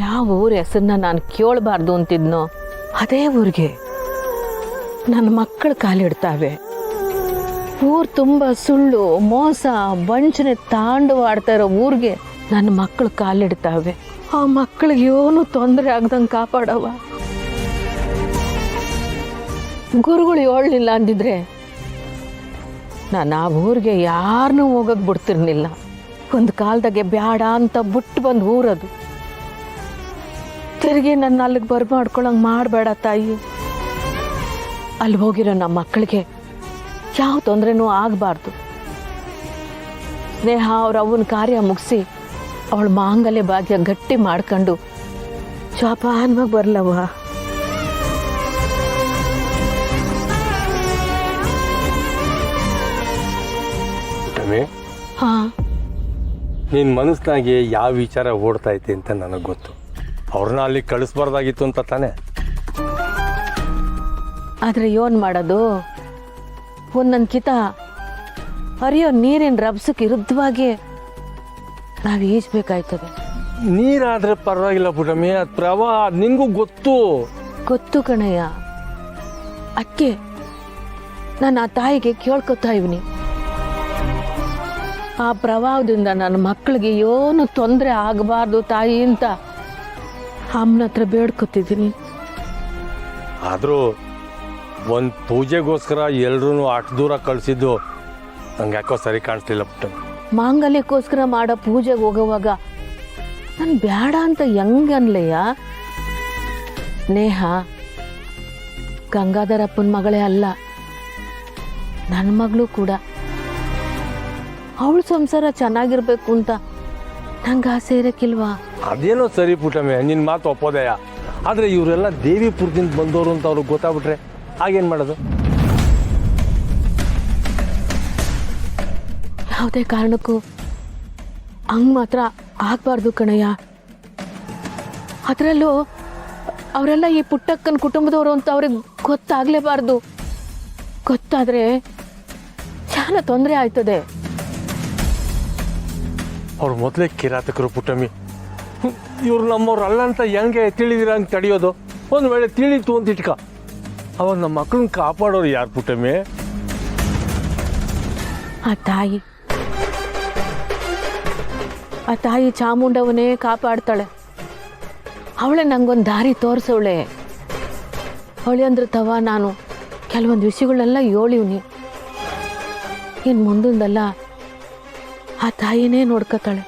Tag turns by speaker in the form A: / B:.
A: ಯಾವ ಊರ ಹೆಸರನ್ನ ನಾನು ಕೇಳಬಾರ್ದು ಅಂತಿದ್ನೋ ಅದೇ ಊರಿಗೆ ನನ್ನ ಮಕ್ಕಳು ಕಾಲಿಡ್ತಾವೆ. ಊರು ತುಂಬ ಸುಳ್ಳು ಮೋಸ ವಂಚನೆ ತಾಂಡವಾಡ್ತಾ ಇರೋ ಊರಿಗೆ ನನ್ನ ಮಕ್ಕಳು ಕಾಲಿಡ್ತಾವೆ. ಆ ಮಕ್ಕಳಿಗೆ ಏನೂ ತೊಂದರೆ ಆಗ್ದಂಗೆ ಕಾಪಾಡವ. ಗುರುಗಳು ಹೇಳಲಿಲ್ಲ ಅಂದಿದ್ರೆ ನಾನು ಆ ಊರಿಗೆ ಯಾರನ್ನೂ ಹೋಗಕ್ಕೆ ಬಿಡ್ತಿರ್ಲಿಲ್ಲ. ಒಂದು ಕಾಲದಾಗೆ ಬ್ಯಾಡ ಅಂತ ಬಿಟ್ಟು ಬಂದು ಊರದು. ತಿರುಗಿ ನನ್ನ ಅಲ್ಲಿಗೆ ಬರ್ಮಾಡ್ಕೊಳಂಗೆ ಮಾಡಬೇಡ ತಾಯಿ. ಅಲ್ಲಿ ಹೋಗಿರೋ ನಮ್ಮ ಮಕ್ಕಳಿಗೆ ಯಾವ ತೊಂದರೆನೂ ಆಗಬಾರ್ದು. ಸ್ನೇಹ ಅವ್ರ ಅವನ ಕಾರ್ಯ ಮುಗಿಸಿ ಅವಳ ಮಾಂಗಲ್ಯ ಭಾಗ್ಯ ಗಟ್ಟಿ ಮಾಡ್ಕೊಂಡು ಜೋಪಾನವಾಗಿ ಬರಲವ. ಹಾ,
B: ನಿನ್ನ ಮನಸ್ಸಿನಾಗೆ ಯಾವ ವಿಚಾರ ಓಡ್ತಾ ಐತೆ ಅಂತ ನನಗೆ ಗೊತ್ತು. ಅವ್ರನ್ನ ಅಲ್ಲಿ ಕಳಿಸ್ಬಾರ್ದಾಗಿತ್ತು ಅಂತ ತಾನೆ.
A: ಆದರೆ ಏನು ಮಾಡೋದು, ಒಂದೊಂದು ಕಿತ ಹರಿಯೋ ನೀರಿನ ರಭಸಕ್ಕೆ ವಿರುದ್ಧವಾಗಿ ನಾವು ಈಜ್ಬೇಕಾಯ್ತದೆ.
B: ನೀರಾದ್ರೆ ಪರವಾಗಿಲ್ಲ ಪುಟಮಿ, ಅದು ಪ್ರವಾಹ ನಿನಗೂ
A: ಗೊತ್ತು ಕಣಯ್ಯ. ಅದಕ್ಕೆ ನಾನು ಆ ತಾಯಿಗೆ ಕೇಳ್ಕೊತಾ ಇವ್ನಿ, ಆ ಪ್ರವಾಹದಿಂದ ನನ್ನ ಮಕ್ಕಳಿಗೆ ಏನು ತೊಂದರೆ ಆಗಬಾರ್ದು ತಾಯಿ ಅಂತ ಅಮ್ಮನ ಹತ್ರ ಬೇಡ್ಕೊತಿದ್ದೀನಿ.
B: ಆದರೂ ಒಂದು ಪೂಜೆಗೋಸ್ಕರ ಎಲ್ರೂ ಅಷ್ಟು ದೂರ ಕಳಿಸಿದ್ದು ನಂಗೆ ಯಾಕೋ ಸರಿ ಕಾಣಿಸ್ಲಿಲ್ಲ ಪುಟಮಿ.
A: ಮಾಂಗಲ್ಯಕ್ಕೋಸ್ಕರ ಮಾಡೋ ಪೂಜೆಗೆ ಹೋಗೋವಾಗ ನಾನು ಬೇಡ ಅಂತ ಹೆಂಗೆ ಅನ್ಲಯ್ಯ. ಸ್ನೇಹ ಗಂಗಾಧರಪ್ಪನ ಮಗಳೇ ಅಲ್ಲ, ನನ್ನ ಮಗಳು ಕೂಡ. ಅವಳು ಸಂಸಾರ ಚೆನ್ನಾಗಿರ್ಬೇಕು ಅಂತ ನಂಗೆ ಆಸೆ ಇರಕ್ಕಿಲ್ವಾ?
B: ಅದೇನೋ ಸರಿ ಪುಟಮಿ, ನಿನ್ನ ಮಾತು ಒಪ್ಪೋದಯ. ಆದರೆ ಇವರೆಲ್ಲ ದೇವಿಪುರದಿಂದ ಬಂದವರು ಅಂತ ಅವ್ರಿಗೆ ಗೊತ್ತಾಗ್ಬಿಟ್ರೆ ಆಗೇನು ಮಾಡೋದು?
A: ಯಾವುದೇ ಕಾರಣಕ್ಕೂ ಹಂಗೆ ಮಾತ್ರ ಆಗಬಾರ್ದು ಕಣಯ್ಯ. ಅದರಲ್ಲೂ ಅವರೆಲ್ಲ ಈ ಪುಟ್ಟಕ್ಕನ ಕುಟುಂಬದವರು ಅಂತ ಅವ್ರಿಗೆ ಗೊತ್ತಾಗಲೇಬಾರ್ದು. ಗೊತ್ತಾದರೆ చాలా ತೊಂದರೆ ಆಯ್ತದೆ.
B: ಅವ್ರು ಮೊದಲೇ ಕಿರಾತಕರು ಪುಟಮಿ. ಇವ್ರು ನಮ್ಮವ್ರು ಅಲ್ಲ ಅಂತ ಹೆಂಗೆ ತಿಳಿದಿರ ಹಂಗೆ ತಡೆಯೋದು? ಒಂದು ವೇಳೆ ತಿಳಿತು ಅಂತ ಇಟ್ಕ, ಅವಾಗ ನಮ್ಮ ಮಕ್ಕಳನ್ನ ಕಾಪಾಡೋರು ಯಾರು ಪುಟಮಿ?
A: ಆ ತಾಯಿ ಚಾಮುಂಡವನೇ ಕಾಪಾಡ್ತಾಳೆ. ಅವಳೆ ನಂಗೊಂದು ದಾರಿ ತೋರಿಸವಳೆ. ಅವಳೆ ಅಂದ್ರೆ ತವ ನಾನು ಕೆಲವೊಂದು ವಿಷಯಗಳನ್ನೆಲ್ಲ ಹೇಳಿವ್ನಿ. ಇನ್ನು ಮುಂದಿಂದೆಲ್ಲ ಆ ತಾಯಿನೇ ನೋಡ್ಕೊತಾಳೆ.